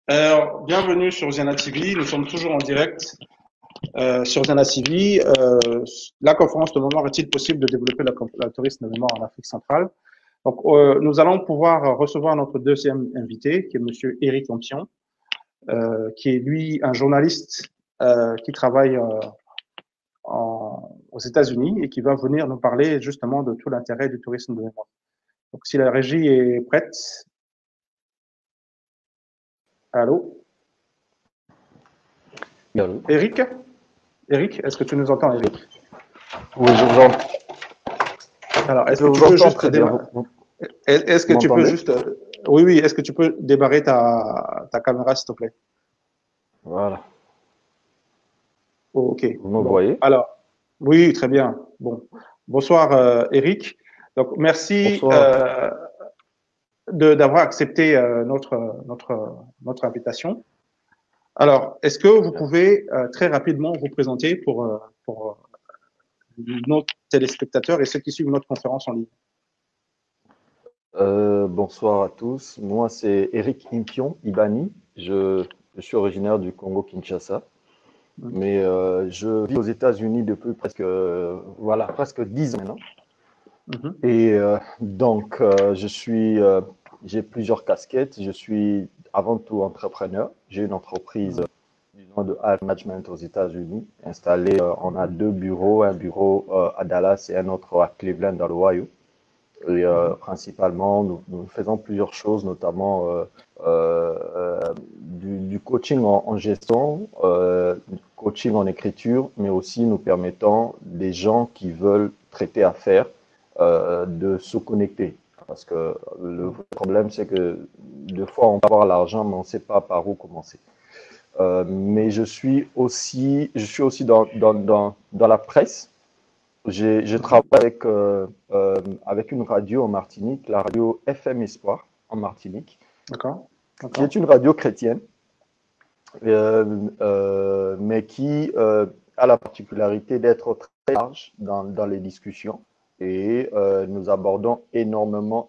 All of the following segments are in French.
Alors, bienvenue sur Ziana TV. Nous sommes toujours en direct sur Ziana TV. La conférence de mémoire est-il possible de développer la tourisme de mémoire en Afrique centrale? Donc, nous allons pouvoir recevoir notre deuxième invité, qui est Monsieur Éric Ompion, qui est lui un journaliste qui travaille aux États-Unis et qui va venir nous parler justement de tout l'intérêt du tourisme de mémoire. Donc, si la régie est prête, allô, Allô. Éric? Éric, est-ce que tu nous entends, Éric? Oui, je vous entends. Alors, est-ce Je que tu vous peux entends juste très bien. est-ce que Vous tu peux m'entendez? juste, oui, oui, est-ce que tu peux démarrer ta caméra, s'il te plaît? Voilà. Oh, ok, Vous me bon. voyez? Alors, oui, très bien. Bon, bonsoir, Eric. Donc, merci Bonsoir. d'avoir accepté notre invitation. Alors, est-ce que vous pouvez très rapidement vous présenter pour nos téléspectateurs et ceux qui suivent notre conférence en ligne? Bonsoir à tous. Moi, c'est Eric Impion Ibani. Je suis originaire du Congo-Kinshasa, mais je vis aux États-Unis depuis presque 10 ans maintenant. Mhm. Et j'ai plusieurs casquettes. Je suis avant tout entrepreneur. J'ai une entreprise disons, de high management aux États-Unis, installée. On a deux bureaux, un bureau à Dallas et un autre à Cleveland, dans l'Ohio. Et principalement, nous faisons plusieurs choses, notamment du coaching en gestion, du coaching en écriture, mais aussi nous permettons des gens qui veulent traiter affaires de se connecter. Parce que le problème, c'est que des fois, on peut avoir l'argent, mais on ne sait pas par où commencer. Mais je suis aussi dans la presse. Je travaille avec une radio en Martinique, la radio FM Espoir en Martinique, D'accord, qui est d'accord. une radio chrétienne, mais qui a la particularité d'être très large dans les discussions. Et nous abordons énormément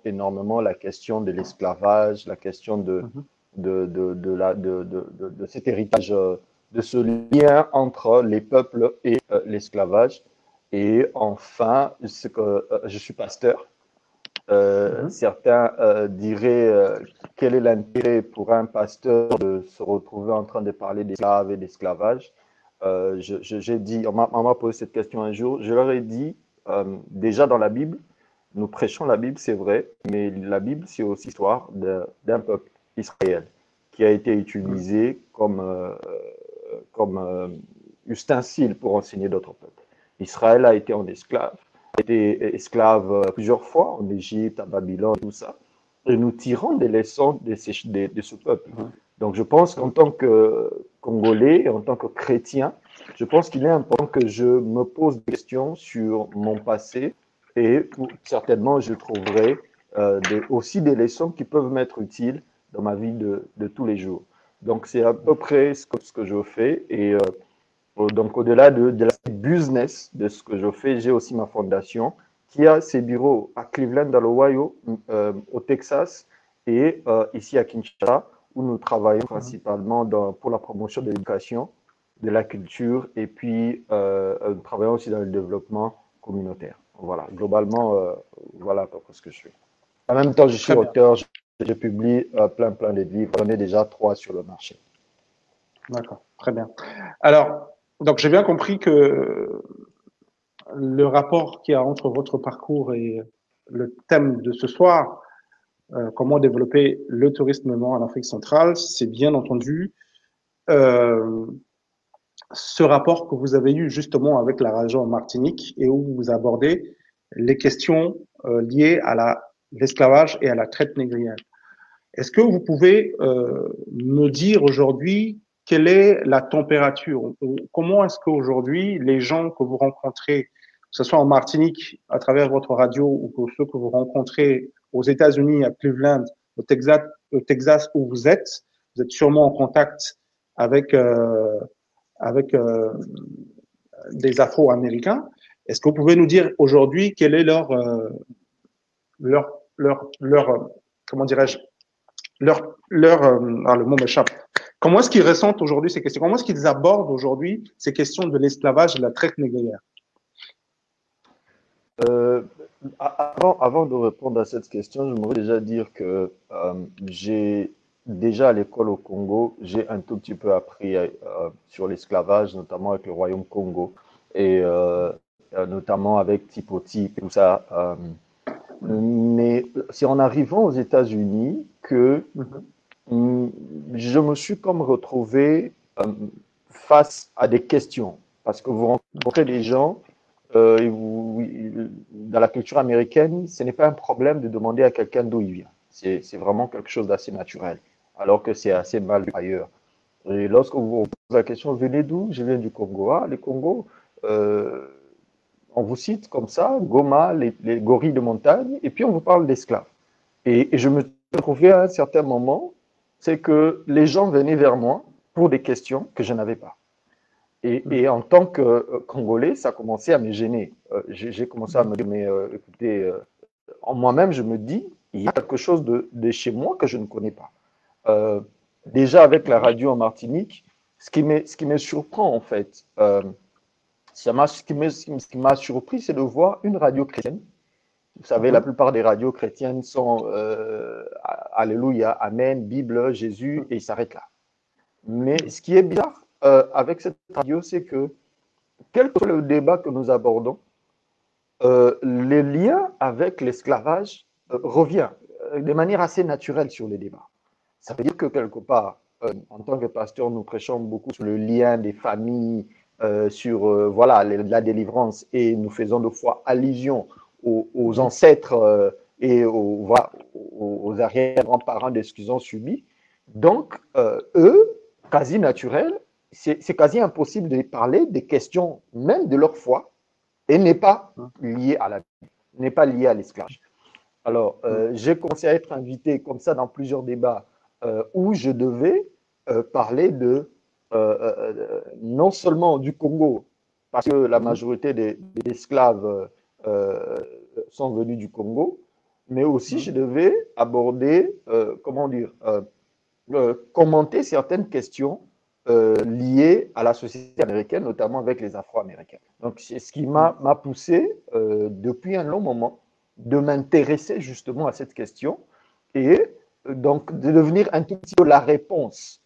la question de l'esclavage, la question Mhm. de cet héritage, de ce lien entre les peuples et l'esclavage. Et enfin, je suis pasteur. Mhm. Certains diraient quel est l'intérêt pour un pasteur de se retrouver en train de parler d'esclaves et d'esclavage. J'ai dit, on m'a posé cette question un jour, je leur ai dit, déjà dans la Bible, nous prêchons la Bible, c'est vrai, mais la Bible, c'est aussi l'histoire d'un peuple, Israël, qui a été Mhm. utilisé comme ustensile pour enseigner d'autres peuples. Israël a été en esclave, a été esclave plusieurs fois en Égypte, à Babylone, tout ça. Et nous tirons des leçons de ce peuple. Mhm. Donc je pense qu'en tant que Congolais, en tant que chrétien, je pense qu'il est important que je me pose des questions sur mon passé et certainement je trouverai aussi des leçons qui peuvent m'être utiles dans ma vie de tous les jours. Donc c'est à peu près ce que je fais et donc, au-delà de la business de ce que je fais, j'ai aussi ma fondation qui a ses bureaux à Cleveland, dans l'Ohio, au Texas et ici à Kinshasa, où nous travaillons Mhm. principalement pour la promotion de l'éducation, de la culture et puis nous travaillons aussi dans le développement communautaire. Voilà, globalement, voilà à peu près ce que je fais. En même temps, je suis Très bien, auteur, je publie plein de livres. J'en ai déjà 3 sur le marché. d'accord, très bien. Alors, donc j'ai bien compris que le rapport qu'il y a entre votre parcours et le thème de ce soir, comment développer le tourisme mémoire en Afrique centrale, c'est bien entendu euh, ce rapport que vous avez eu justement avec la région Martinique et où vous abordez les questions liées à l'esclavage et à la traite négrière. Est-ce que vous pouvez me dire aujourd'hui quelle est la température? Comment est-ce qu'aujourd'hui les gens que vous rencontrez, que ce soit en Martinique à travers votre radio ou que ceux que vous rencontrez aux États-Unis, à Cleveland, au Texas où vous êtes sûrement en contact avec avec des Afro-Américains. Est-ce que vous pouvez nous dire aujourd'hui quel est leur comment dirais-je, le mot m'échappe. Comment est-ce qu'ils ressentent aujourd'hui ces questions? Comment est-ce qu'ils abordent aujourd'hui ces questions de l'esclavage et de la traite négrière? Avant de répondre à cette question, j'aimerais déjà dire que j'ai déjà à l'école au Congo, j'ai un tout petit peu appris sur l'esclavage, notamment avec le Royaume Congo et notamment avec Tipoti, tout ça. Mais c'est en arrivant aux États-Unis que je me suis comme retrouvé face à des questions. Parce que vous rencontrez des gens, dans la culture américaine, ce n'est pas un problème de demander à quelqu'un d'où il vient. C'est vraiment quelque chose d'assez naturel, alors que c'est assez mal vu ailleurs. Et lorsque vous vous posez la question, venez d'où? Je viens du Congo. Ah, le Congo, euh, on vous cite comme ça, Goma, les gorilles de montagne, et puis on vous parle d'esclaves. Et je me suis retrouvé à un certain moment, c'est que les gens venaient vers moi pour des questions que je n'avais pas. Et en tant que Congolais, ça commençait à me gêner. J'ai commencé à me dire, mais écoutez, en moi-même, je me dis, il y a quelque chose de chez moi que je ne connais pas. Déjà avec la radio en Martinique, ce qui me surprend en fait, ce qui m'a surpris, c'est de voir une radio chrétienne. Vous savez, la plupart des radios chrétiennes sont Alléluia, Amen, Bible, Jésus, et ils s'arrêtent là. Mais ce qui est bizarre avec cette radio, c'est que, quel que soit le débat que nous abordons, le lien avec l'esclavage revient de manière assez naturelle sur les débats. Ça veut dire que quelque part, en tant que pasteur, nous prêchons beaucoup sur le lien des familles, sur voilà, la délivrance, et nous faisons de fois allusion aux ancêtres et voilà, aux arrière-grands-parents de ce qu'ils ont subi. Donc, eux, quasi naturel, c'est quasi impossible de parler des questions même de leur foi et n'est pas lié à la vie, n'est pas lié à l'esclavage. Alors, j'ai commencé à être invité comme ça dans plusieurs débats où je devais parler de non seulement du Congo, parce que la majorité des esclaves sont venus du Congo, mais aussi je devais aborder, comment dire, commenter certaines questions liées à la société américaine, notamment avec les Afro-Américains. Donc, c'est ce qui m'a poussé depuis un long moment de m'intéresser justement à cette question et donc de devenir un tout petit peu la réponse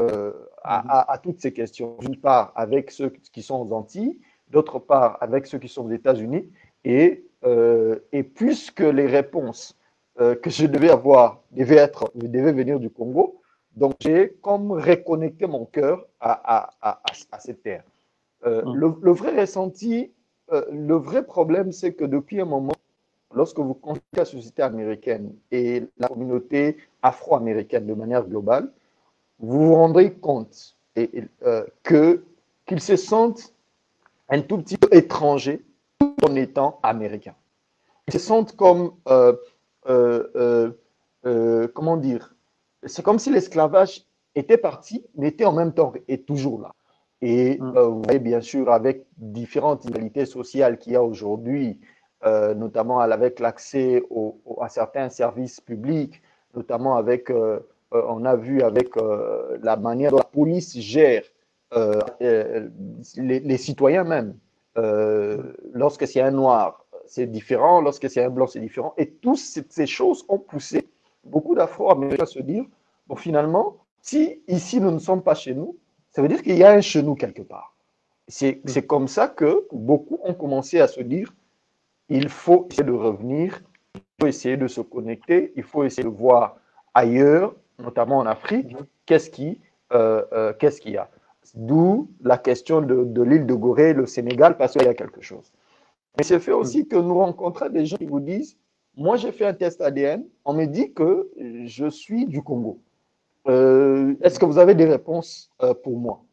à toutes ces questions. D'une part, avec ceux qui sont aux Antilles, d'autre part, avec ceux qui sont aux États-Unis, et puisque les réponses que je devais avoir devaient venir du Congo, donc j'ai comme reconnecté mon cœur à cette terre. Le vrai ressenti, le vrai problème, c'est que depuis un moment, lorsque vous consultez la société américaine et la communauté afro-américaine de manière globale, vous vous rendrez compte qu'ils se sentent un tout petit peu étrangers tout en étant américains. Ils se sentent comme, comment dire, c'est comme si l'esclavage était parti, mais était en même temps et toujours là. Et vous voyez bien sûr avec différentes inégalités sociales qu'il y a aujourd'hui, notamment avec l'accès à certains services publics, notamment avec, on a vu avec la manière dont la police gère les citoyens même. Lorsque c'est un noir, c'est différent. Lorsque c'est un blanc, c'est différent. Et toutes ces choses ont poussé beaucoup d'Afro-Américains à se dire, bon, finalement, si ici nous ne sommes pas chez nous, ça veut dire qu'il y a un chez nous quelque part. C'est comme ça que beaucoup ont commencé à se dire, il faut essayer de revenir, il faut essayer de se connecter, il faut essayer de voir ailleurs, notamment en Afrique, qu'est-ce qu'il y a. D'où la question de l'île de Gorée, le Sénégal, parce qu'il y a quelque chose. Mais c'est fait aussi que nous rencontrons des gens qui vous disent, moi j'ai fait un test ADN, on me dit que je suis du Congo. Est-ce que vous avez des réponses pour moi?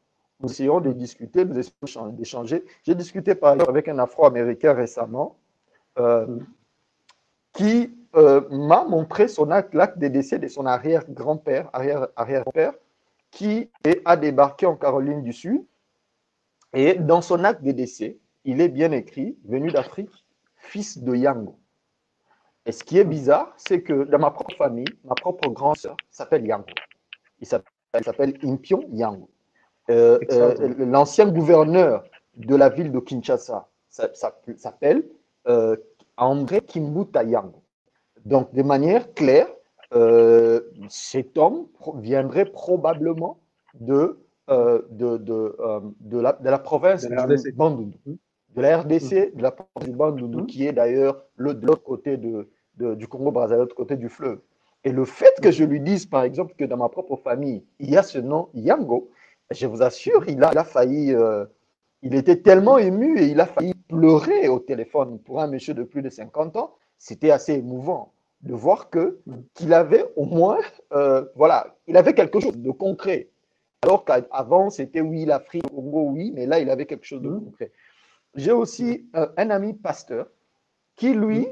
Nous essayons de discuter, nous essayons d'échanger. J'ai discuté par exemple avec un Afro-Américain récemment qui m'a montré l'acte de décès de son arrière-grand-père, arrière-grand-père, qui a débarqué en Caroline du Sud. Et dans son acte de décès, il est bien écrit, venu d'Afrique, fils de Yango. Et ce qui est bizarre, c'est que dans ma propre famille, ma propre grande sœur s'appelle Yango. Elle s'appelle Impion Yango. Extraordinaire. L'ancien gouverneur de la ville de Kinshasa s'appelle euh, André Kimbuta Yango. Donc, de manière claire, cet homme viendrait probablement de la De province la du RDC. Bandundu, Mhm. de la Mhm. RDC, de la province du Bandundu, Mhm. qui est d'ailleurs de l'autre côté du Congo-Brazzaville, de l'autre côté du fleuve. Et le fait que je Mhm. lui dise, par exemple, que dans ma propre famille, il y a ce nom Yango, je vous assure, Mhm. il a failli, il était tellement ému et il a failli pleurer au téléphone. Pour un monsieur de plus de 50 ans, c'était assez émouvant de voir Mhm. qu'il avait au moins, voilà, il avait quelque chose de concret. Alors qu'avant, c'était oui, l'Afrique, le Congo, oui, mais là, il avait quelque chose de Mhm. concret. J'ai aussi un ami pasteur qui, lui,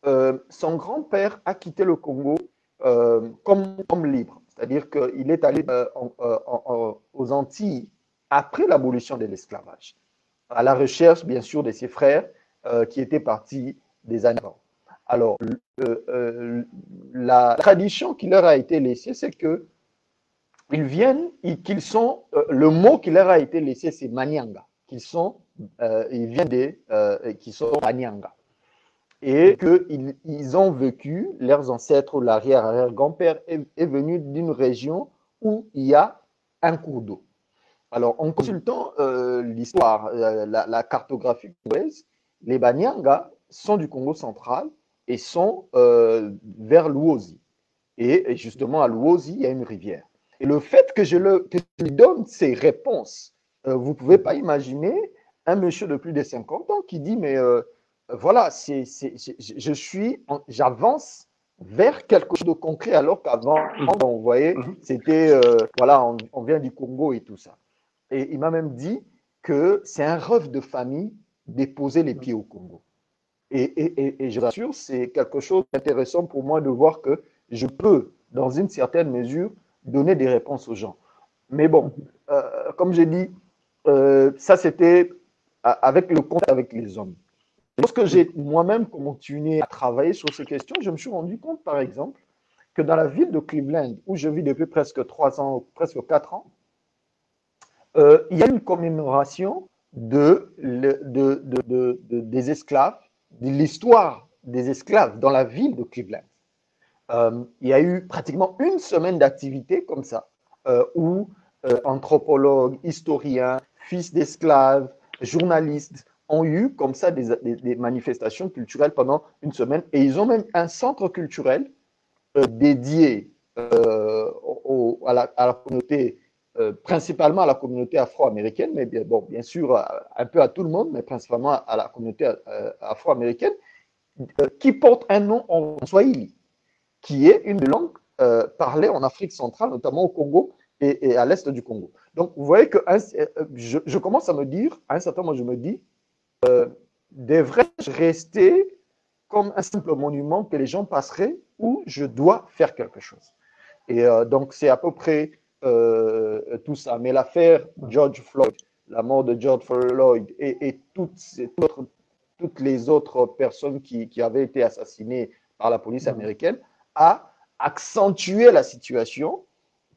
Mhm. son grand-père a quitté le Congo comme libre. C'est-à-dire qu'il est allé aux Antilles après l'abolition de l'esclavage, à la recherche, bien sûr, de ses frères qui étaient partis des années avant. Alors, la tradition qui leur a été laissée, c'est que ils viennent, qu'ils sont, le mot qui leur a été laissé, c'est Manianga, ils viennent qui sont Manianga. Et qu'ils ont vécu, leurs ancêtres, l'arrière-arrière-grand-père est venu d'une région où il y a un cours d'eau. Alors, en Mhm. consultant l'histoire, la cartographie congolaise, les Banyanga sont du Congo central et sont vers Luozi. Et justement, à Luozi, il y a une rivière. Et le fait que que je lui donne ces réponses, vous ne pouvez pas Mhm. imaginer un monsieur de plus de 50 ans qui dit, mais voilà, j'avance vers quelque chose de concret, alors qu'avant, Mhm. on voyait, Mhm. c'était, voilà, on vient du Congo et tout ça. Et il m'a même dit que c'est un rêve de famille de poser les pieds au Congo. Et je vous assure, c'est quelque chose d'intéressant pour moi de voir que je peux, dans une certaine mesure, donner des réponses aux gens. Mais bon, Mhm. comme j'ai dit, ça c'était avec le contact avec les hommes. Lorsque j'ai moi-même continué à travailler sur ces questions, je me suis rendu compte, par exemple, que dans la ville de Cleveland, où je vis depuis presque 3 ans, presque 4 ans, il y a une commémoration des esclaves, de l'histoire des esclaves dans la ville de Cleveland. Il y a eu pratiquement une semaine d'activité comme ça, où anthropologues, historiens, fils d'esclaves, journalistes ont eu comme ça des manifestations culturelles pendant une semaine. Et ils ont même un centre culturel dédié à la communauté, principalement à la communauté afro-américaine, mais bien sûr un peu à tout le monde, mais principalement à la communauté afro-américaine, qui porte un nom en Swahili, qui est une langue parlée en Afrique centrale, notamment au Congo et à l'est du Congo. Donc, vous voyez que je commence à me dire, à un certain moment, je me dis, devrais-je rester comme un simple monument que les gens passeraient ou je dois faire quelque chose? Et donc, c'est à peu près tout ça. Mais l'affaire George Floyd, la mort de George Floyd et toutes les autres personnes qui avaient été assassinées par la police Mhm. américaine a accentué la situation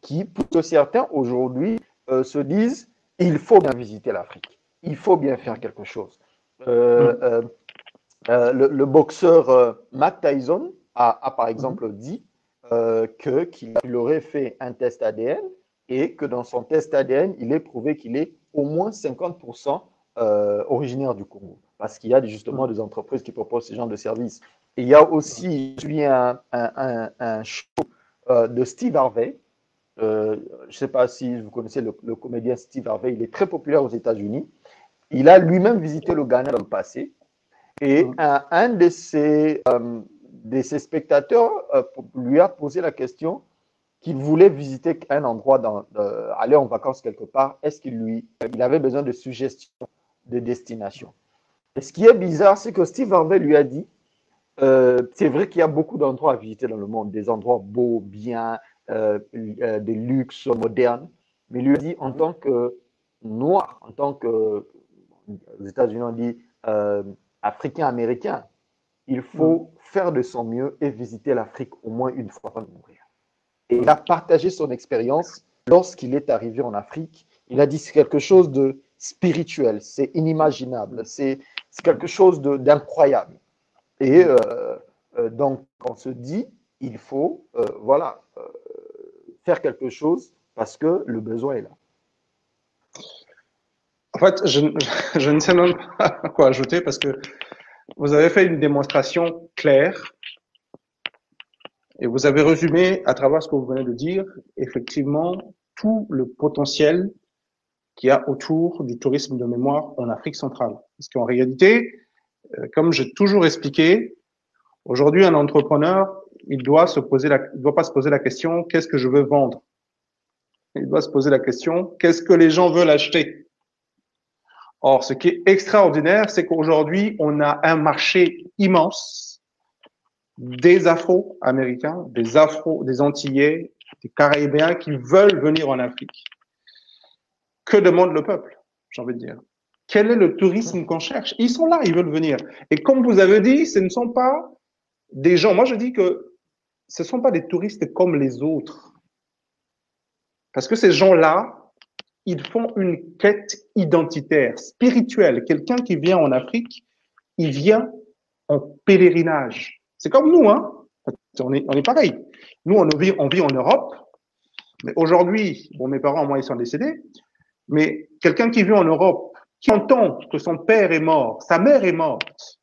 qui, pour que certains aujourd'hui se disent, il faut bien visiter l'Afrique, il faut bien faire quelque chose. Euh, Mhm. euh, le boxeur Matt Tyson par Mhm. exemple dit qu'il aurait fait un test ADN et que dans son test ADN, il est prouvé qu'il est au moins 50% originaire du Congo. Parce qu'il y a justement Mhm. des entreprises qui proposent ce genre de services. Et il y a aussi, je suis un show de Steve Harvey. Je ne sais pas si vous connaissez le comédien Steve Harvey, il est très populaire aux États-Unis. Il a lui-même visité le Ghana dans le passé et Mhm. un de ses spectateurs lui a posé la question qu'il voulait visiter un endroit, aller en vacances quelque part. Est-ce il avait besoin de suggestions de destination? Et ce qui est bizarre, c'est que Steve Harvey lui a dit, c'est vrai qu'il y a beaucoup d'endroits à visiter dans le monde, des endroits beaux, bien, des luxes modernes, mais il lui a dit en Mhm. tant que noir, en tant que, aux États-Unis on dit africain-américain, il faut faire de son mieux et visiter l'Afrique au moins une fois avant de mourir. Et il a partagé son expérience lorsqu'il est arrivé en Afrique. Il a dit c'est quelque chose de spirituel, c'est inimaginable, c'est quelque chose d'incroyable. Et donc, on se dit, il faut voilà, faire quelque chose parce que le besoin est là. En fait, je ne sais même pas quoi ajouter parce que vous avez fait une démonstration claire et vous avez résumé à travers ce que vous venez de dire, effectivement, tout le potentiel qu'il y a autour du tourisme de mémoire en Afrique centrale. Parce qu'en réalité, comme j'ai toujours expliqué, aujourd'hui, un entrepreneur, il doit pas se poser la question, qu'est-ce que je veux vendre? Il doit se poser la question, qu'est-ce que les gens veulent acheter? Or, ce qui est extraordinaire, c'est qu'aujourd'hui, on a un marché immense des Afro-Américains, des Antillais, des Caribéens qui veulent venir en Afrique. Que demande le peuple, j'ai envie de dire? Quel est le tourisme qu'on cherche? Ils sont là, ils veulent venir. Et comme vous avez dit, ce ne sont pas des gens. Moi, je dis que ce ne sont pas des touristes comme les autres. Parce que ces gens-là, ils font une quête identitaire, spirituelle. Quelqu'un qui vient en Afrique, il vient en pèlerinage. C'est comme nous, hein. On est pareil. Nous, on vit en Europe. Mais aujourd'hui, bon, mes parents, moi, ils sont décédés. Mais quelqu'un qui vit en Europe, qui entend que son père est mort, sa mère est morte,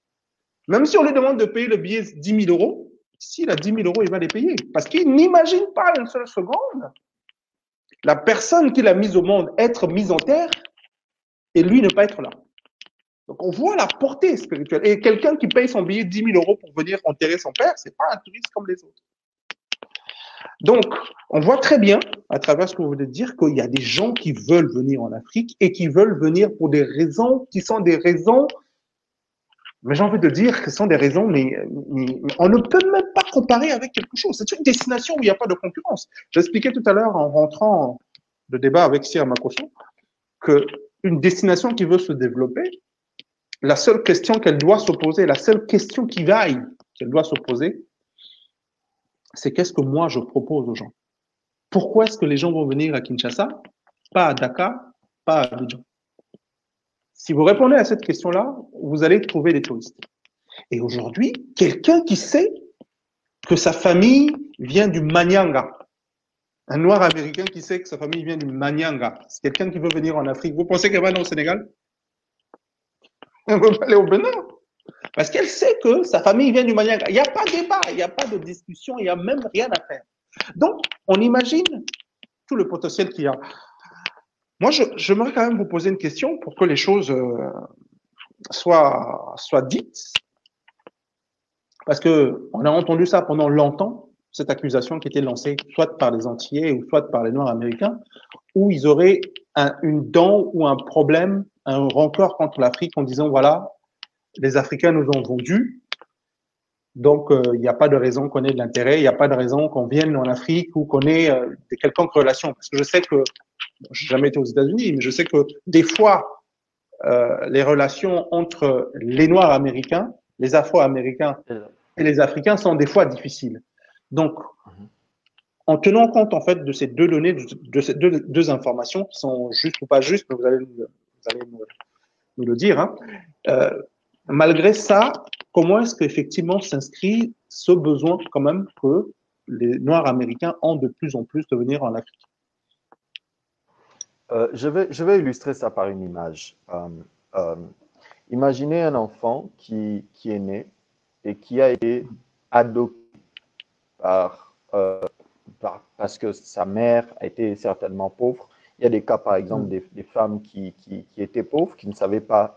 même si on lui demande de payer le billet 10 000 euros, s'il a 10 000 euros, il va les payer. Parce qu'il n'imagine pas une seule seconde la personne qu'il a mise au monde être mise en terre et lui ne pas être là. Donc on voit la portée spirituelle. Et quelqu'un qui paye son billet 10 000 euros pour venir enterrer son père, c'est pas un touriste comme les autres. Donc, on voit très bien, à travers ce que vous venez de dire, qu'il y a des gens qui veulent venir en Afrique et qui veulent venir pour des raisons qui sont des raisons, mais j'ai envie de dire que ce sont des raisons, mais on ne peut même pas comparer avec quelque chose. C'est une destination où il n'y a pas de concurrence. J'expliquais tout à l'heure en rentrant le débat avec Sir Makoso qu'une destination qui veut se développer, la seule question qu'elle doit se poser, la seule question qui vaille qu'elle doit se poser, c'est qu'est-ce que moi je propose aux gens? Pourquoi est-ce que les gens vont venir à Kinshasa, pas à Dakar, pas à Abidjan? Si vous répondez à cette question-là, vous allez trouver des touristes. Et aujourd'hui, quelqu'un qui sait que sa famille vient du Manyanga, un noir américain qui sait que sa famille vient du Manyanga, c'est quelqu'un qui veut venir en Afrique. Vous pensez qu'elle va aller au Sénégal? Elle veut aller au Bénin. Parce qu'elle sait que sa famille vient du Manyanga. Il n'y a pas de débat, il n'y a pas de discussion, il n'y a même rien à faire. Donc, on imagine tout le potentiel qu'il y a. Moi, j'aimerais quand même vous poser une question pour que les choses soient dites. Parce que on a entendu ça pendant longtemps, cette accusation qui était lancée soit par les Antillais ou soit par les Noirs américains, où ils auraient une dent ou un problème, un rancœur contre l'Afrique en disant voilà, les Africains nous ont vendus, donc il n'y a pas de raison qu'on ait de l'intérêt, il n'y a pas de raison qu'on vienne en Afrique ou qu'on ait des quelconques relations. Parce que je sais que, bon, je n'ai jamais été aux États-Unis, mais je sais que des fois, les relations entre les Noirs américains, les Afro-américains et les Africains sont des fois difficiles. Donc, en tenant compte en fait de ces deux données, de ces deux informations qui sont justes ou pas justes, mais vous allez nous le dire, hein, malgré ça, comment est-ce qu'effectivement s'inscrit ce besoin quand même que les Noirs américains ont de plus en plus de venir en Afrique? Je vais illustrer ça par une image. Imaginez un enfant qui est né et qui a été adopté parce que sa mère a été certainement pauvre. Il y a des cas, par exemple, des femmes qui étaient pauvres, qui ne savaient pas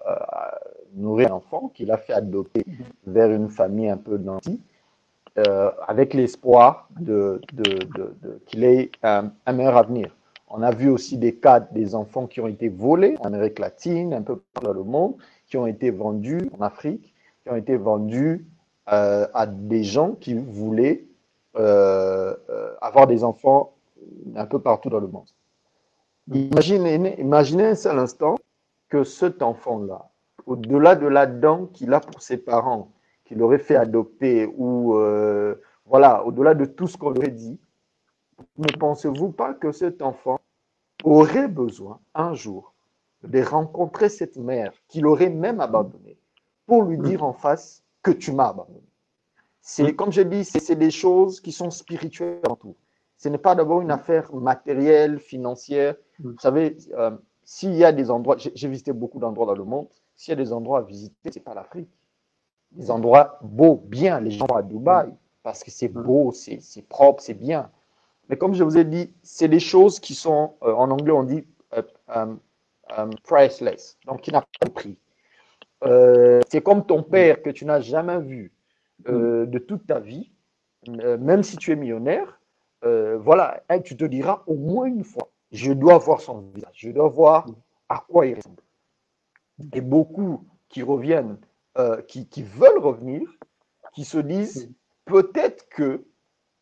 nourrir un enfant, qui l'a fait adopter vers une famille un peu nantie, avec l'espoir qu'il ait un meilleur avenir. On a vu aussi des cas des enfants qui ont été volés en Amérique latine, un peu partout dans le monde, qui ont été vendus en Afrique, qui ont été vendus à des gens qui voulaient avoir des enfants un peu partout dans le monde. Imaginez un seul instant que cet enfant-là, au-delà de la dent qu'il a pour ses parents, qu'il aurait fait adopter ou voilà, au-delà de tout ce qu'on aurait dit, ne pensez-vous pas que cet enfant aurait besoin un jour de rencontrer cette mère qu'il aurait même abandonnée pour lui dire en face que tu m'as abandonné? C'est, comme je dis, c'est des choses qui sont spirituelles en tout. Ce n'est pas d'abord une affaire matérielle, financière. Vous savez, s'il y a des endroits, j'ai visité beaucoup d'endroits dans le monde, s'il y a des endroits à visiter, ce n'est pas l'Afrique. Des endroits beaux, bien, les gens vont à Dubaï, parce que c'est beau, c'est propre, c'est bien. Mais comme je vous ai dit, c'est des choses qui sont, en anglais on dit priceless, donc qui n'a pas de prix. C'est comme ton père que tu n'as jamais vu de toute ta vie, même si tu es millionnaire, voilà, tu te diras au moins une fois, je dois voir son visage, je dois voir à quoi il ressemble. Et beaucoup qui reviennent, qui veulent revenir, qui se disent peut-être que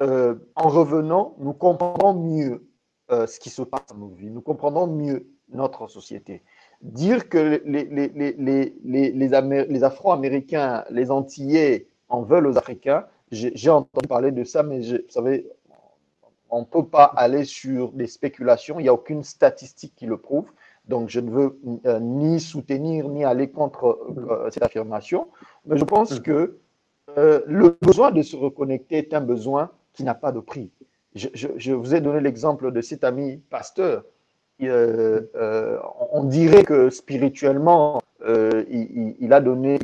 en revenant, nous comprendrons mieux ce qui se passe dans nos vies, nous comprendrons mieux notre société. Dire que les Afro-Américains, les Antillais en veulent aux Africains, j'ai entendu parler de ça, mais vous savez, on ne peut pas aller sur des spéculations, il n'y a aucune statistique qui le prouve, donc je ne veux ni soutenir ni aller contre cette affirmation, mais je pense que le besoin de se reconnecter est un besoin qui n'a pas de prix. Je vous ai donné l'exemple de cet ami pasteur. On dirait que spirituellement, il a donné,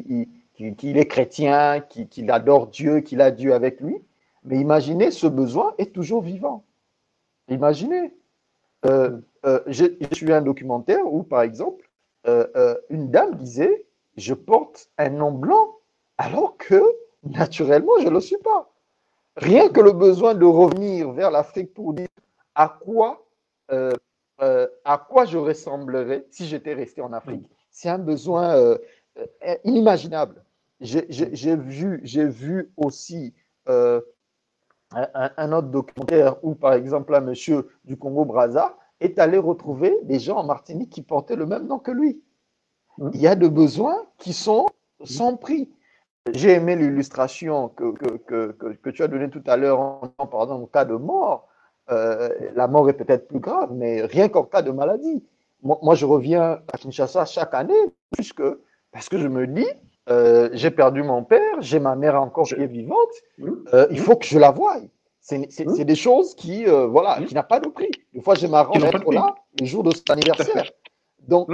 qu'il est chrétien, qu'il adore Dieu, qu'il a Dieu avec lui. Mais imaginez, ce besoin est toujours vivant. Imaginez. J'ai vu un documentaire où, par exemple, une dame disait « Je porte un nom blanc alors que, naturellement, je ne le suis pas. » Rien que le besoin de revenir vers l'Afrique pour dire à quoi je ressemblerais si j'étais resté en Afrique. C'est un besoin inimaginable. J'ai vu aussi un autre documentaire où, par exemple, un monsieur du Congo-Brazza est allé retrouver des gens en Martinique qui portaient le même nom que lui. Il y a des besoins qui sont sans prix. J'ai aimé l'illustration que tu as donnée tout à l'heure en parlant du cas de mort. La mort est peut-être plus grave, mais rien qu'en cas de maladie. Moi, je reviens à Kinshasa chaque année, parce que je me dis, j'ai perdu mon père, j'ai ma mère encore qui est vivante, il faut que je la voie. C'est des choses qui, voilà, qui n'ont pas de prix. Des fois, je m'arrange à être là le jour de cet anniversaire. Donc,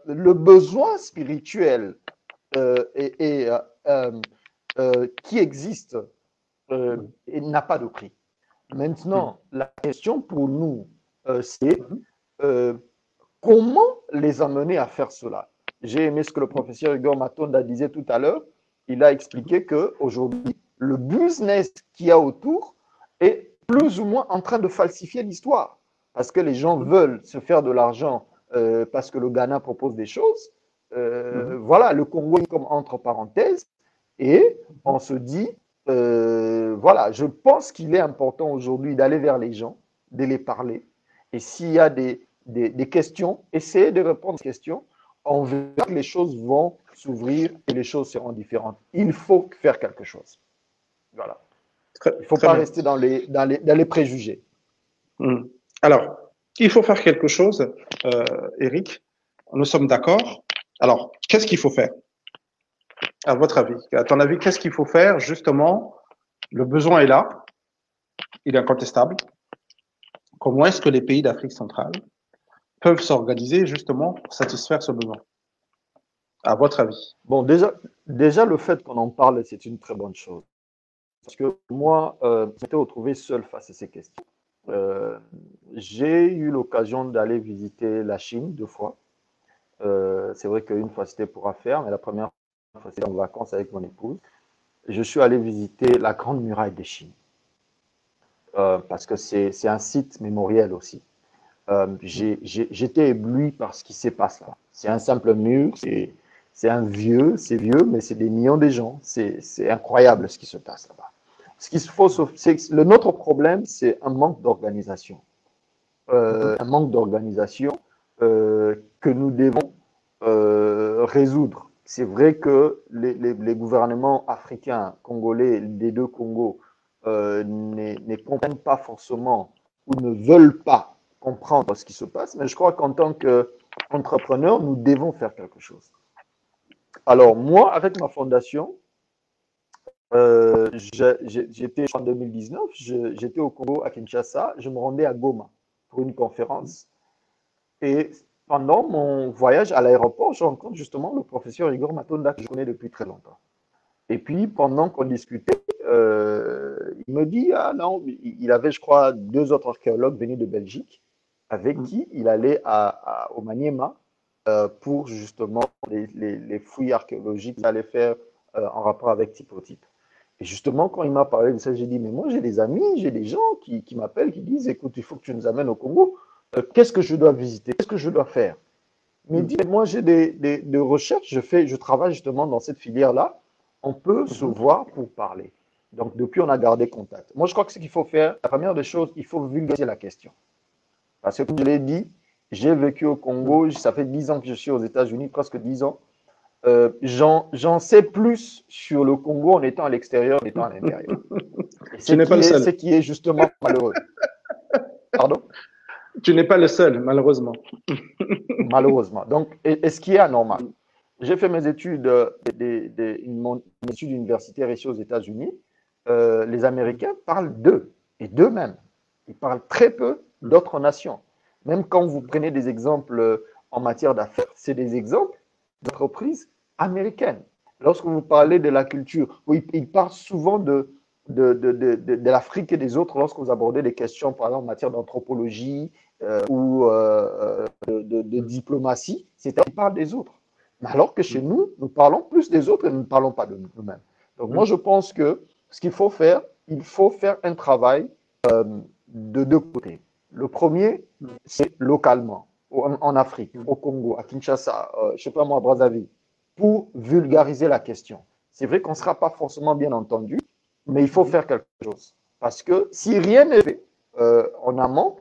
le besoin spirituel qui existe n'a pas de prix. Maintenant, la question pour nous, c'est comment les amener à faire cela? J'ai aimé ce que le professeur Igor Matonda disait tout à l'heure. Il a expliqué qu'aujourd'hui, le business qu'il y a autour est plus ou moins en train de falsifier l'histoire. Parce que les gens veulent se faire de l'argent parce que le Ghana propose des choses. Voilà, le Congo est comme entre parenthèses. Et on se dit, voilà, je pense qu'il est important aujourd'hui d'aller vers les gens, de les parler. Et s'il y a des questions, essayez de répondre aux questions. On verra que les choses vont s'ouvrir et les choses seront différentes. Il faut faire quelque chose. Voilà. Il ne faut pas rester dans les préjugés. Alors, il faut faire quelque chose, Eric. Nous sommes d'accord. Alors, qu'est-ce qu'il faut faire? À votre avis, à ton avis, qu'est-ce qu'il faut faire? Justement, le besoin est là, il est incontestable. Comment est-ce que les pays d'Afrique centrale peuvent s'organiser justement pour satisfaire ce besoin? À votre avis? Bon, déjà le fait qu'on en parle, c'est une très bonne chose. Parce que moi, je m'étais retrouvé seul face à ces questions. J'ai eu l'occasion d'aller visiter la Chine 2 fois. C'est vrai qu'une fois c'était pour affaires, mais la première fois c'était en vacances avec mon épouse. Je suis allé visiter la Grande Muraille de Chine. Parce que c'est un site mémoriel aussi. J'étais ébloui par ce qui se passe là. C'est un simple mur, c'est vieux, mais c'est des millions de gens. C'est incroyable ce qui se passe là-bas. Notre problème, c'est un manque d'organisation. Un manque d'organisation que nous devons résoudre. c'est vrai que les gouvernements africains, congolais, des deux Congos, ne comprennent pas forcément ou ne veulent pas comprendre ce qui se passe, mais je crois qu'en tant qu'entrepreneurs, nous devons faire quelque chose. Alors, moi, avec ma fondation, j'étais en 2019, j'étais au Congo, à Kinshasa, je me rendais à Goma pour une conférence. Et pendant mon voyage à l'aéroport, je rencontre justement le professeur Igor Matonda, que je connais depuis très longtemps. Et puis, pendant qu'on discutait, il me dit, ah non, il avait, je crois, 2 autres archéologues venus de Belgique, avec qui il allait au Maniema pour justement les fouilles archéologiques qu'il allait faire en rapport avec Typotype. Et justement, quand il m'a parlé de ça, j'ai dit, mais moi, j'ai des amis, j'ai des gens qui m'appellent, qui disent, écoute, il faut que tu nous amènes au Congo. Qu'est-ce que je dois visiter? Qu'est-ce que je dois faire? Il me dit, moi, j'ai des recherches, je travaille justement dans cette filière-là. On peut se voir pour parler. Donc, depuis, on a gardé contact. Moi, je crois que ce qu'il faut faire, la première des choses, il faut vulgariser la question. Parce que, comme je l'ai dit, j'ai vécu au Congo, ça fait 10 ans que je suis aux États-Unis, presque 10 ans. J'en sais plus sur le Congo en étant à l'extérieur, en étant à l'intérieur. Tu n'es pas le seul. Ce qui est justement malheureux. Pardon? Tu n'es pas le seul, malheureusement. Malheureusement. Donc, et ce qui est anormal. J'ai fait mes études, mon étude universitaire ici aux États-Unis. Les Américains parlent d'eux et d'eux-mêmes. Ils parlent très peu d'autres nations. Même quand vous prenez des exemples en matière d'affaires, c'est des exemples d'entreprises américaines. Lorsque vous parlez de la culture, ils parlent souvent de l'Afrique et des autres lorsque vous abordez des questions, par exemple, en matière d'anthropologie ou de diplomatie, c'est-à-dire qu'ils parlent des autres. Mais alors que chez nous, nous parlons plus des autres et nous ne parlons pas de nous-mêmes. Donc moi, je pense que ce qu'il faut faire, il faut faire un travail de 2 côtés. Le premier, c'est localement, en Afrique, au Congo, à Kinshasa, je ne sais pas moi, à Brazzaville, pour vulgariser la question. C'est vrai qu'on ne sera pas forcément bien entendu, mais il faut faire quelque chose. Parce que si rien n'est fait en amont,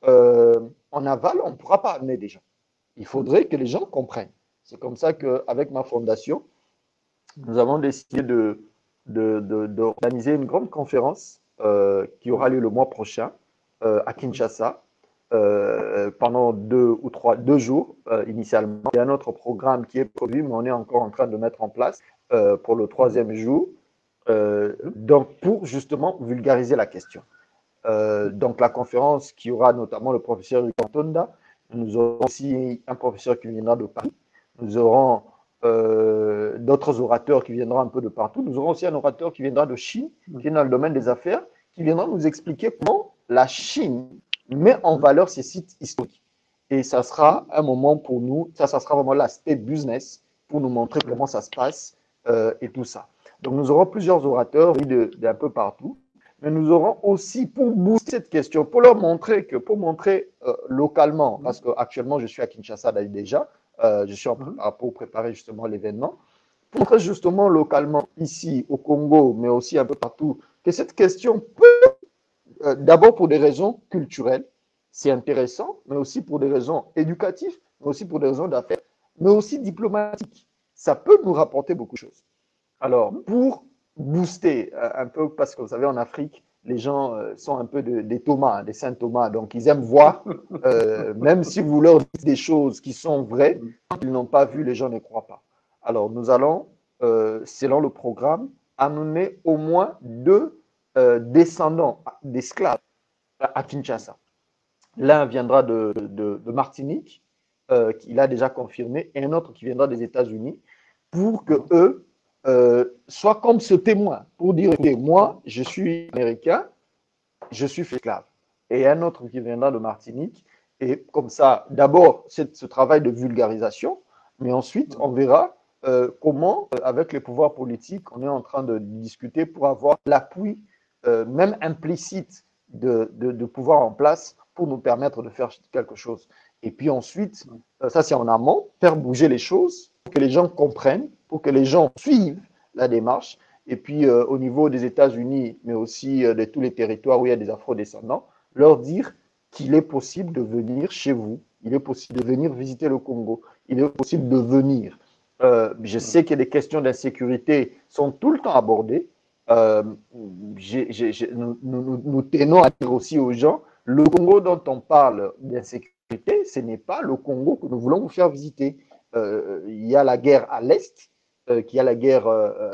en aval, on ne pourra pas amener des gens. Il faudrait que les gens comprennent. C'est comme ça qu'avec ma fondation, nous avons décidé d'organiser une grande conférence qui aura lieu le mois prochain à Kinshasa pendant 2 jours initialement. Il y a un autre programme qui est prévu, mais on est encore en train de mettre en place pour le 3e jour. Donc, pour justement vulgariser la question. Donc, la conférence qui aura notamment le professeur Tonda, nous aurons aussi un professeur qui viendra de Paris, nous aurons d'autres orateurs qui viendront un peu de partout, nous aurons aussi un orateur qui viendra de Chine, qui est dans le domaine des affaires, qui viendra nous expliquer comment la Chine met en valeur ses sites historiques. Et ça sera un moment pour nous, ça sera vraiment l'aspect business pour nous montrer comment ça se passe et tout ça. Donc, nous aurons plusieurs orateurs d'un peu partout, mais nous aurons aussi, pour booster cette question, pour leur montrer localement, parce qu'actuellement, je suis à Kinshasa déjà, je suis pour préparer justement l'événement, pour montrer justement localement, ici, au Congo, mais aussi un peu partout, que cette question peut, d'abord pour des raisons culturelles, c'est intéressant, mais aussi pour des raisons éducatives, mais aussi pour des raisons d'affaires, mais aussi diplomatiques. Ça peut nous rapporter beaucoup de choses. Alors, pour booster un peu, parce que vous savez, en Afrique, les gens sont un peu des Thomas, des saints Thomas, donc ils aiment voir, même si vous leur dites des choses qui sont vraies, quand ils n'ont pas vu, les gens ne croient pas. Alors, nous allons, selon le programme, amener au moins 2 descendants d'esclaves à Kinshasa. L'un viendra de Martinique, qu'il a déjà confirmé, et un autre qui viendra des États-Unis, pour que eux soit comme ce témoin pour dire que moi, je suis américain, je suis esclave. Et un autre qui viendra de Martinique. Et comme ça, d'abord, c'est ce travail de vulgarisation, mais ensuite, on verra comment, avec les pouvoirs politiques, on est en train de discuter pour avoir l'appui, même implicite, de pouvoir en place pour nous permettre de faire quelque chose. Et puis ensuite, ça c'est en amont, faire bouger les choses, pour que les gens comprennent, pour que les gens suivent la démarche. Et puis au niveau des États-Unis, mais aussi de tous les territoires où il y a des afro-descendants, leur dire qu'il est possible de venir chez vous, il est possible de venir visiter le Congo, il est possible de venir Je sais que les questions d'insécurité sont tout le temps abordées. Euh, nous tenons à dire aussi aux gens, le Congo dont on parle d'insécurité, ce n'est pas le Congo que nous voulons vous faire visiter. Il y a la guerre à l'Est, qu'il y a la guerre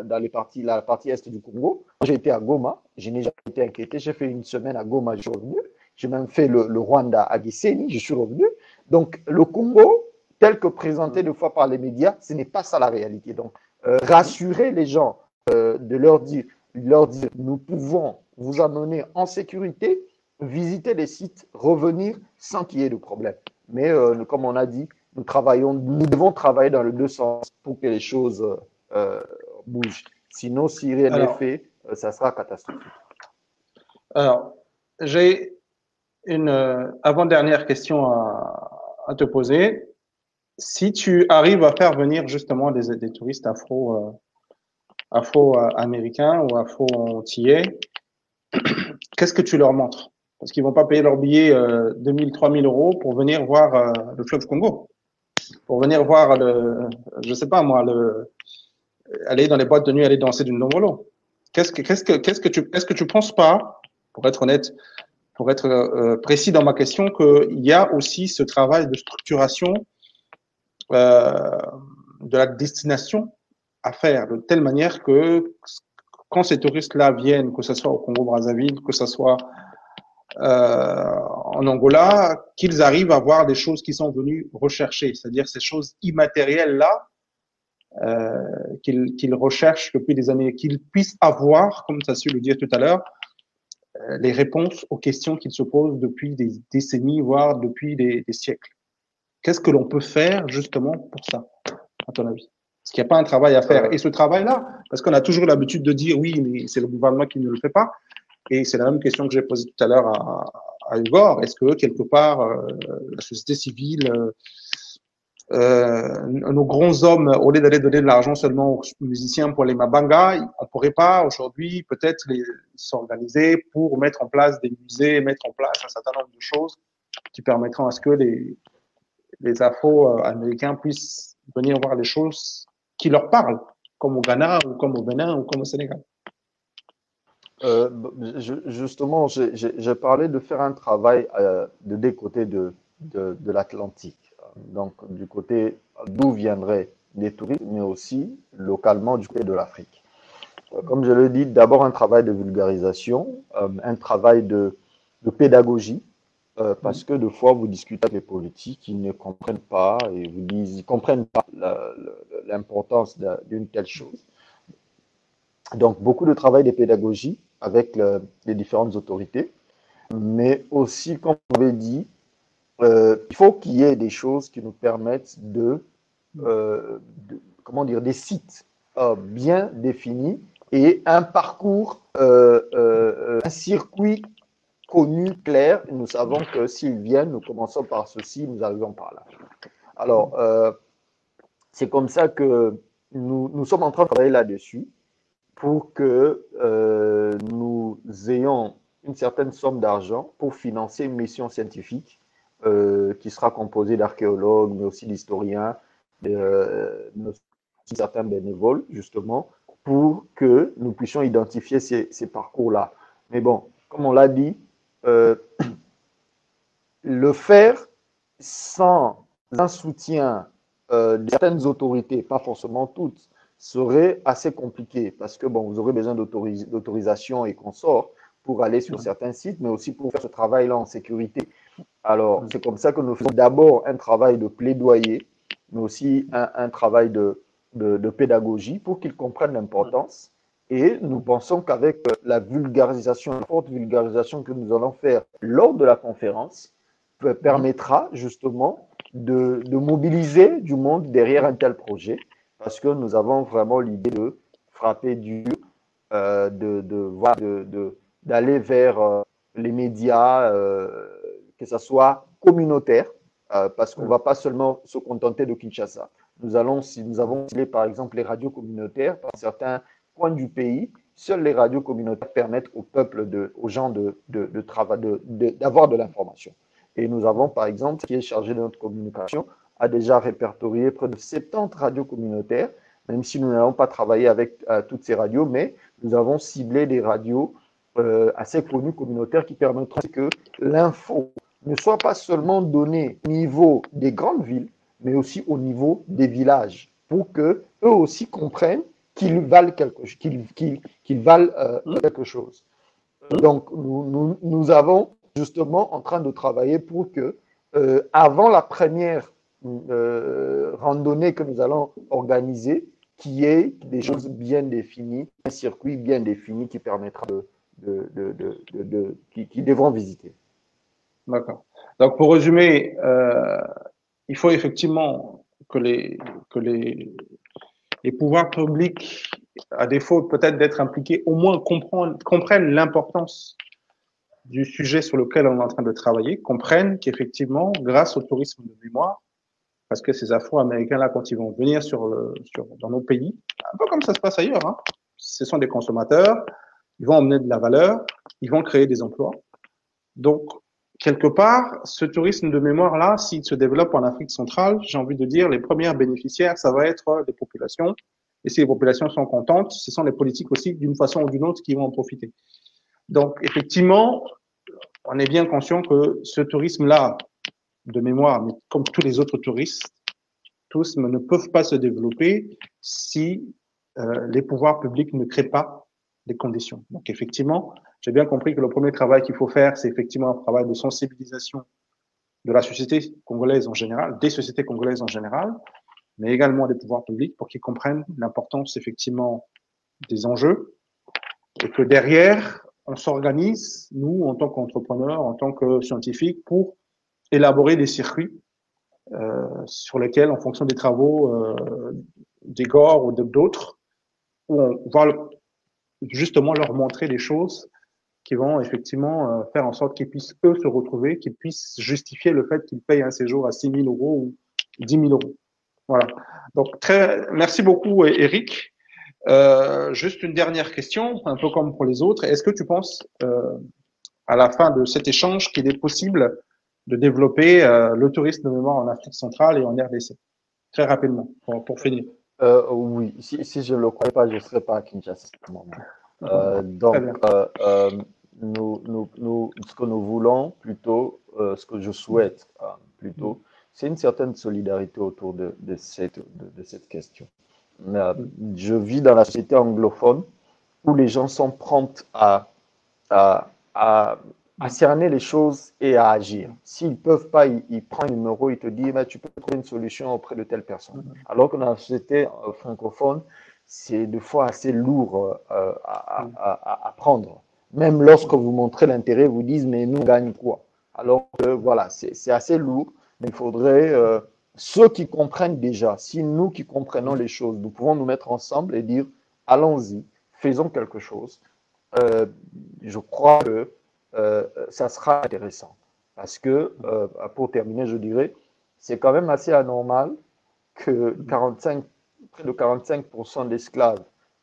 dans la partie Est du Congo. J'ai été à Goma, je n'ai jamais été inquiété. J'ai fait une semaine à Goma, je suis revenu. J'ai même fait le Rwanda à Gisenyi, je suis revenu. Donc, le Congo, tel que présenté deux fois par les médias, ce n'est pas ça la réalité. Donc, rassurer les gens, de leur dire, nous pouvons vous amener en sécurité, visiter les sites, revenir sans qu'il y ait de problème. Mais comme on a dit, nous devons travailler dans les deux sens pour que les choses bougent. Sinon, si rien n'est fait, ça sera catastrophique. Alors, j'ai une avant-dernière question à te poser. Si tu arrives à faire venir justement des touristes afro-américains ou afro-antillais, qu'est-ce que tu leur montres? Parce qu'ils vont pas payer leur billet 2 000, 3 000 euros pour venir voir le fleuve Congo, pour venir voir je sais pas moi, aller dans les boîtes de nuit, aller danser du Ndombolo. Est-ce que tu penses pas, pour être honnête, pour être précis dans ma question, qu'il y a aussi ce travail de structuration de la destination à faire de telle manière que quand ces touristes-là viennent, que ce soit au Congo-Brazzaville, que ce soit en Angola, qu'ils arrivent à voir des choses qu'ils sont venus rechercher, c'est-à-dire ces choses immatérielles-là qu'ils recherchent depuis des années, qu'ils puissent avoir, comme tu as su le dire tout à l'heure, les réponses aux questions qu'ils se posent depuis des décennies, voire depuis des siècles. Qu'est-ce que l'on peut faire justement pour ça, à ton avis? Est-ce qu'il n'y a pas un travail à faire? Et ce travail-là, parce qu'on a toujours l'habitude de dire oui, mais c'est le gouvernement qui ne le fait pas. Et c'est la même question que j'ai posée tout à l'heure à Igor. Est-ce que quelque part, la société civile, nos grands hommes, au lieu d'aller donner de l'argent seulement aux musiciens pour les Mabanga, on pourrait pas aujourd'hui peut-être s'organiser pour mettre en place des musées, mettre en place un certain nombre de choses qui permettront à ce que les Afro-américains puissent venir voir les choses qui leur parlent, comme au Ghana ou comme au Bénin ou comme au Sénégal. Justement, j'ai parlé de faire un travail de deux côtés de l'Atlantique. Donc, du côté d'où viendraient les touristes, mais aussi localement du côté de l'Afrique. Comme je l'ai dit, d'abord un travail de vulgarisation, un travail de pédagogie, parce que des fois, vous discutez avec les politiques, ils ne comprennent pas et vous disent, ils ne comprennent pas l'importance d'une telle chose. Donc, beaucoup de travail de pédagogie avec les différentes autorités, mais aussi, comme on avait dit, il faut qu'il y ait des choses qui nous permettent comment dire, des sites bien définis et un parcours, un circuit connu, clair. Nous savons que s'ils viennent, nous commençons par ceci, nous arrivons par là. Alors, c'est comme ça que nous sommes en train de travailler là-dessus pour que nous ayons une certaine somme d'argent pour financer une mission scientifique qui sera composée d'archéologues, mais aussi d'historiens, certains bénévoles, justement, pour que nous puissions identifier ces parcours-là. Mais bon, comme on l'a dit, le faire sans un soutien de certaines autorités, pas forcément toutes, serait assez compliqué parce que bon, vous aurez besoin d'autorisation et consorts pour aller sur certains sites, mais aussi pour faire ce travail-là en sécurité. Alors, c'est comme ça que nous faisons d'abord un travail de plaidoyer, mais aussi un travail de pédagogie pour qu'ils comprennent l'importance. Et nous pensons qu'avec la vulgarisation, la forte vulgarisation que nous allons faire lors de la conférence, permettra justement de mobiliser du monde derrière un tel projet, parce que nous avons vraiment l'idée de frapper dur, d'aller vers les médias, que ce soit communautaire, parce qu'on ne va pas seulement se contenter de Kinshasa. Nous avons ciblé par exemple les radios communautaires dans certains coins du pays. Seules les radios communautaires permettent au peuple, aux gens d'avoir de l'information. Et nous avons par exemple, qui est chargé de notre communication, a déjà répertorié près de 70 radios communautaires, même si nous n'allons pas travailler avec toutes ces radios, mais nous avons ciblé des radios assez connues communautaires qui permettront que l'info ne soit pas seulement donnée au niveau des grandes villes, mais aussi au niveau des villages, pour que eux aussi comprennent qu'ils valent quelque chose. Donc, nous avons justement en train de travailler pour que, avant la première randonnée que nous allons organiser, qu'il y ait des choses bien définies, un circuit bien défini qui permettra qui devront visiter. D'accord. Donc, pour résumer, il faut effectivement que les pouvoirs publics, à défaut peut-être d'être impliqués, au moins comprennent l'importance du sujet sur lequel on est en train de travailler, comprennent qu'effectivement, grâce au tourisme de mémoire, parce que ces Afro-Américains-là, quand ils vont venir dans nos pays, un peu comme ça se passe ailleurs, hein, ce sont des consommateurs, ils vont emmener de la valeur, ils vont créer des emplois. Donc, quelque part, ce tourisme de mémoire-là, s'il se développe en Afrique centrale, j'ai envie de dire, les premières bénéficiaires, ça va être les populations. Et si les populations sont contentes, ce sont les politiques aussi, d'une façon ou d'une autre, qui vont en profiter. Donc, effectivement, on est bien conscient que ce tourisme-là, de mémoire, mais comme tous les autres touristes, tous ne peuvent pas se développer si les pouvoirs publics ne créent pas les conditions. Donc, effectivement, j'ai bien compris que le premier travail qu'il faut faire, c'est effectivement un travail de sensibilisation de la société congolaise en général, des sociétés congolaises en général, mais également des pouvoirs publics pour qu'ils comprennent l'importance effectivement des enjeux et que derrière, on s'organise, nous, en tant qu'entrepreneurs, en tant que scientifiques, pour élaborer des circuits sur lesquels, en fonction des travaux d'Igor ou d'autres, où on va justement leur montrer des choses qui vont effectivement faire en sorte qu'ils puissent, eux, se retrouver, qu'ils puissent justifier le fait qu'ils payent un séjour à 6 000 euros ou 10 000 euros. Voilà. Donc, merci beaucoup, Eric. Juste une dernière question, un peu comme pour les autres. Est-ce que tu penses, à la fin de cet échange, qu'il est possible de développer le tourisme de mémoire en Afrique centrale et en RDC? Très rapidement, pour finir. Oui, si je ne le croyais pas, je ne serais pas à Kinshasa à ce moment. Donc, ce que nous voulons plutôt, ce que je souhaite plutôt, c'est une certaine solidarité autour de cette question. Je vis dans la société anglophone où les gens sont prompts à cerner les choses et à agir. S'ils ne peuvent pas, ils prennent un numéro, ils te disent tu peux trouver une solution auprès de telle personne. Alors que dans la société francophone, c'est des fois assez lourd à prendre. Même lorsque vous montrez l'intérêt, vous disent mais nous on gagne quoi? Alors que voilà, c'est assez lourd, mais il faudrait ceux qui comprennent déjà, si nous qui comprenons les choses, nous pouvons nous mettre ensemble et dire allons-y, faisons quelque chose. Je crois que ça sera intéressant. Parce que, pour terminer, je dirais, c'est quand même assez anormal que près de 45% d'esclaves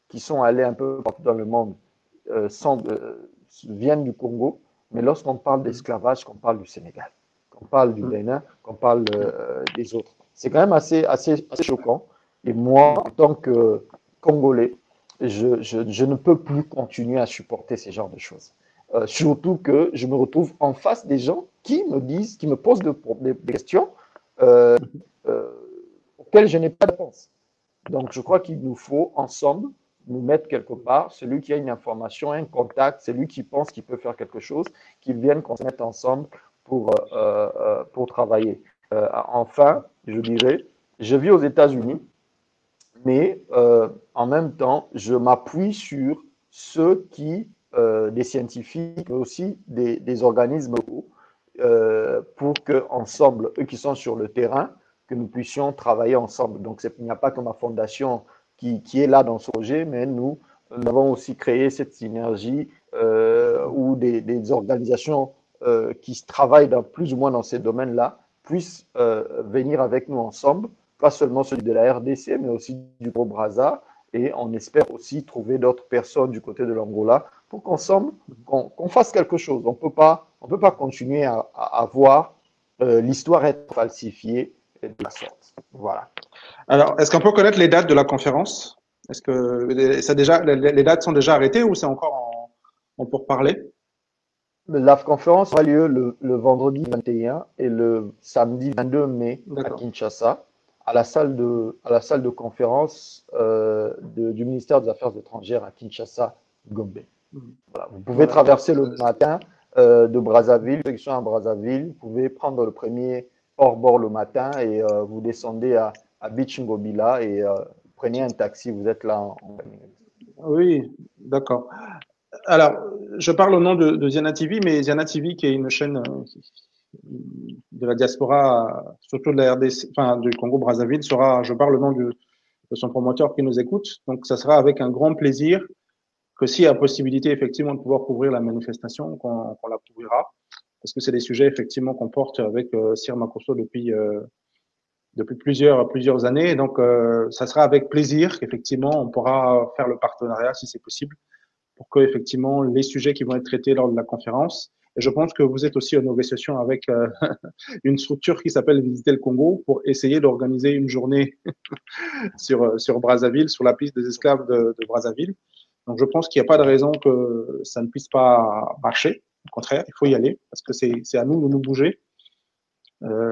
qui sont allés un peu partout dans le monde viennent du Congo, mais lorsqu'on parle d'esclavage, qu'on parle du Sénégal, qu'on parle du Bénin, qu'on parle des autres. C'est quand même assez choquant. Et moi, en tant que Congolais, je ne peux plus continuer à supporter ce genre de choses. Surtout que je me retrouve en face des gens qui me posent des questions auxquelles je n'ai pas de réponse. Donc, je crois qu'il nous faut ensemble nous mettre quelque part, celui qui a une information, un contact, celui qui pense qu'il peut faire quelque chose, qu'ils viennent qu'on se mette ensemble pour travailler. Enfin, je dirais, je vis aux États-Unis, mais en même temps, je m'appuie sur ceux qui, des scientifiques, mais aussi des organismes pour qu'ensemble, eux qui sont sur le terrain, que nous puissions travailler ensemble. Donc, il n'y a pas que ma fondation qui est là dans ce projet, mais nous avons aussi créé cette synergie où des organisations qui travaillent plus ou moins dans ces domaines-là puissent venir avec nous ensemble, pas seulement celui de la RDC, mais aussi du Congo-Brazza, et on espère aussi trouver d'autres personnes du côté de l'Angola pour qu'ensemble, qu'on fasse quelque chose. On peut pas continuer à voir l'histoire être falsifiée et de la sorte. Voilà. Alors, est-ce qu'on peut connaître les dates de la conférence? Est-ce que les dates sont déjà arrêtées ou c'est encore en pourparlers? La conférence aura lieu le vendredi 21 et le samedi 22 mai à D'accord. Kinshasa, à la salle de conférence du ministère des Affaires étrangères à Kinshasa, Gombe. Voilà. Vous pouvez Voilà. traverser le matin de Brazzaville, ceux qui sont à Brazzaville, vous pouvez prendre le premier hors-bord le matin et vous descendez à Beach Ngobila et prenez un taxi, vous êtes là en 20 minutes. Oui, d'accord. Alors, je parle au nom de Ziana TV, mais Ziana TV, qui est une chaîne de la diaspora, surtout de la RDC, enfin, du Congo-Brazzaville, je parle au nom de son promoteur qui nous écoute. Donc, ça sera avec un grand plaisir que s'il y a possibilité, effectivement, de pouvoir couvrir la manifestation, qu'on la couvrira. Parce que c'est des sujets, effectivement, qu'on porte avec Sir Makosso depuis plusieurs années. Donc, ça sera avec plaisir qu'effectivement, on pourra faire le partenariat, si c'est possible, pour que effectivement les sujets qui vont être traités lors de la conférence. Et je pense que vous êtes aussi en négociation avec une structure qui s'appelle Visiter le Congo pour essayer d'organiser une journée sur Brazzaville, sur la piste des esclaves de Brazzaville. Donc je pense qu'il n'y a pas de raison que ça ne puisse pas marcher. Au contraire, il faut y aller parce que c'est à nous de nous bouger.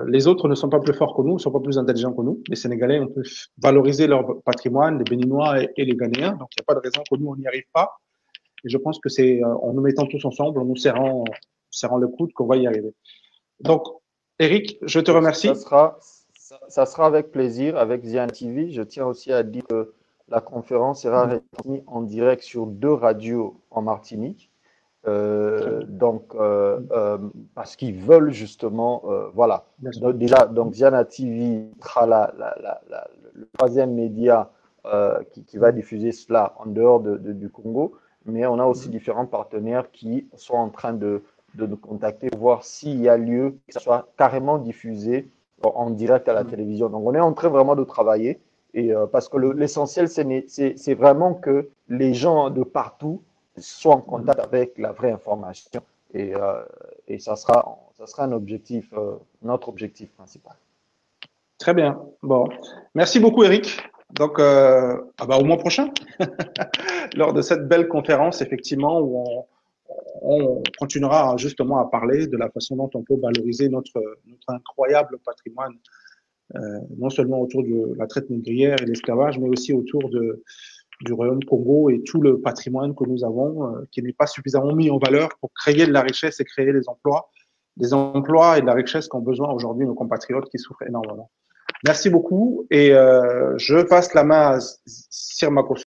Les autres ne sont pas plus forts que nous, ne sont pas plus intelligents que nous. Les Sénégalais, on peut valoriser leur patrimoine, les Béninois et les Ghanéens. Donc il n'y a pas de raison que nous, on n'y arrive pas. Et je pense que c'est en nous mettant tous ensemble, en nous serrant le coude, qu'on va y arriver. Donc, Eric, je te remercie. Ça sera avec plaisir avec Zian TV. Je tiens aussi à dire que la conférence sera retransmise en direct sur 2 radios en Martinique. Parce qu'ils veulent justement, voilà. Donc, déjà, donc Ziana TV sera le 3e média qui va diffuser cela en dehors du Congo. Mais on a aussi différents partenaires qui sont en train de nous contacter pour voir s'il y a lieu que ça soit carrément diffusé en direct à la télévision. Donc, on est en train vraiment de travailler et parce que l'essentiel, c'est vraiment que les gens de partout soient en contact avec la vraie information et ça sera un objectif, notre objectif principal. Très bien. Bon, merci beaucoup, Eric. Donc, au mois prochain, lors de cette belle conférence, effectivement, où on continuera justement à parler de la façon dont on peut valoriser notre incroyable patrimoine, non seulement autour de la traite négrière et l'esclavage, mais aussi autour du Royaume Congo et tout le patrimoine que nous avons, qui n'est pas suffisamment mis en valeur pour créer de la richesse et créer des emplois et de la richesse qu'ont besoin aujourd'hui nos compatriotes qui souffrent énormément. Merci beaucoup et je passe la main à Sir Makosso.